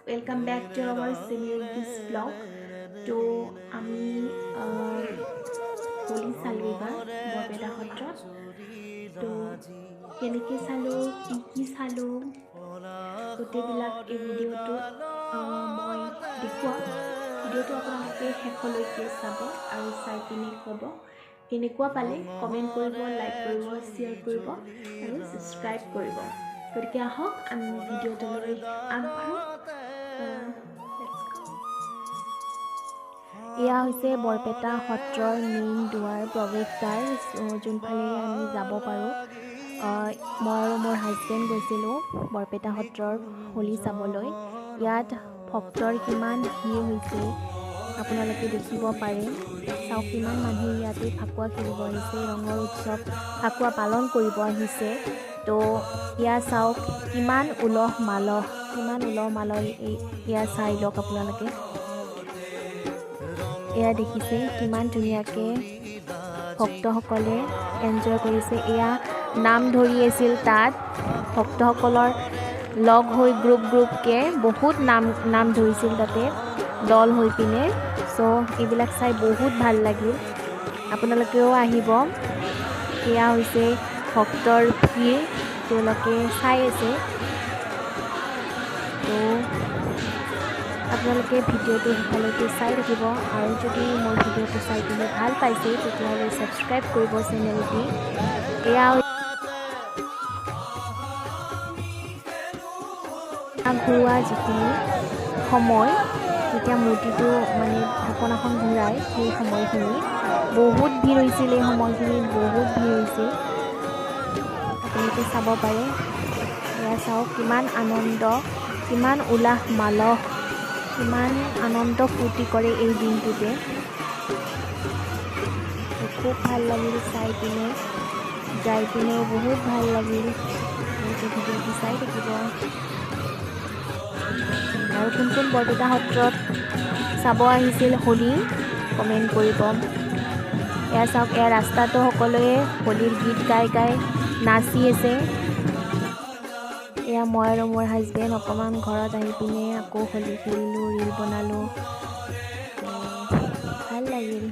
Welcome back to our this vlog. তো আমি হোলি চালোঁ এইবাৰ বৰপেটা সত্ৰত। তো কেনেকৈ চালোঁ, কি চালোঁ, গোটেইবিলাক এই ভিডিঅ'টোত মই দেখুৱাম। ভিডিঅ'টো আপোনালোকে শেষলৈকে চাব আৰু চাই পিনে ক'ব কেনেকুৱা পালে। কমেণ্ট কৰিব, লাইক কৰিব, শ্বেয়াৰ কৰিব আৰু ছাবস্ক্ৰাইব কৰিব। গতিকে আহক আমি ভিডিঅ'টোলৈ আগবাঢ়োঁ। এয়া হৈছে বৰপেটা সত্ৰৰ মেইন দুৱাৰ, প্ৰৱেশদ্বাৰ, যোনফালেৰে আমি যাব পাৰোঁ। মই আৰু মোৰ হাজবেণ্ড গৈছিলোঁ বৰপেটা সত্ৰৰ হোলী চাবলৈ। ইয়াত ভক্তৰ কিমান ভিৰ হৈছে আপোনালোকে দেখিব পাৰে। চাওক কিমান মানুহে ইয়াতে ফাকুৱা খেলিব আহিছে, ৰঙৰ উৎসৱ ফাকুৱা পালন কৰিব আহিছে। তো এয়া চাওক কিমান উলহ মালহ এয়া চাই লওক আপোনালোকে। এয়া দেখিছে কিমান ধুনীয়াকৈ ভক্তসকলে এনজয় কৰিছে। এয়া নাম ধৰি আছিল, তাত ভক্তসকলৰ লগ হৈ গ্ৰুপকৈ বহুত নাম ধৰিছিল তাতে দল হৈ পিনে। চ' এইবিলাক চাই বহুত ভাল লাগিল, আপোনালোকেও আহিব। এয়া হৈছে ভক্তৰ ভিৰ, তেওঁলোকে চাই আছে। তো আপোনালোকে ভিডিঅ'টো শেষলৈকে চাই থাকিব আৰু যদি মোৰ ভিডিঅ'টো চাই পিনে ভাল পাইছে তেতিয়াহ'লে ছাবস্ক্ৰাইব কৰিব চেনেলটি। এয়া ঘূৰোৱা যিখিনি সময়, যেতিয়া মূৰ্তিটো মানে ঢাকনাখন ঘূৰাই, সেই সময়খিনি বহুত ভিৰ হৈছিল। এই সময়খিনিত বহুত ভিৰ হৈছিল, আপোনালোকে চাব পাৰে। এয়া চাওক কিমান আনন্দ, কিমান উলাহ মালহ, কিমান আনন্দ ফূৰ্তি কৰে এই দিনটোতে। খুব ভাল লাগিল চাই পিনে, যাই পিনেও বহুত ভাল লাগিল। ভিডিঅ'টো চাই থাকিব আৰু কোন কোন বৰপেটা সত্ৰত চাব আহিছিল হোলী কমেণ্ট কৰিব। এয়া চাওক, এয়া ৰাস্তাটো সকলোৱে হোলীৰ গীত গাই নাচি আছে। এয়া মই আৰু মোৰ হাজবেণ্ড অকণমান ঘৰত আহি পিনে আকৌ হোলী খেলিলোঁ, ৰীল বনালোঁ, ভাল লাগিল।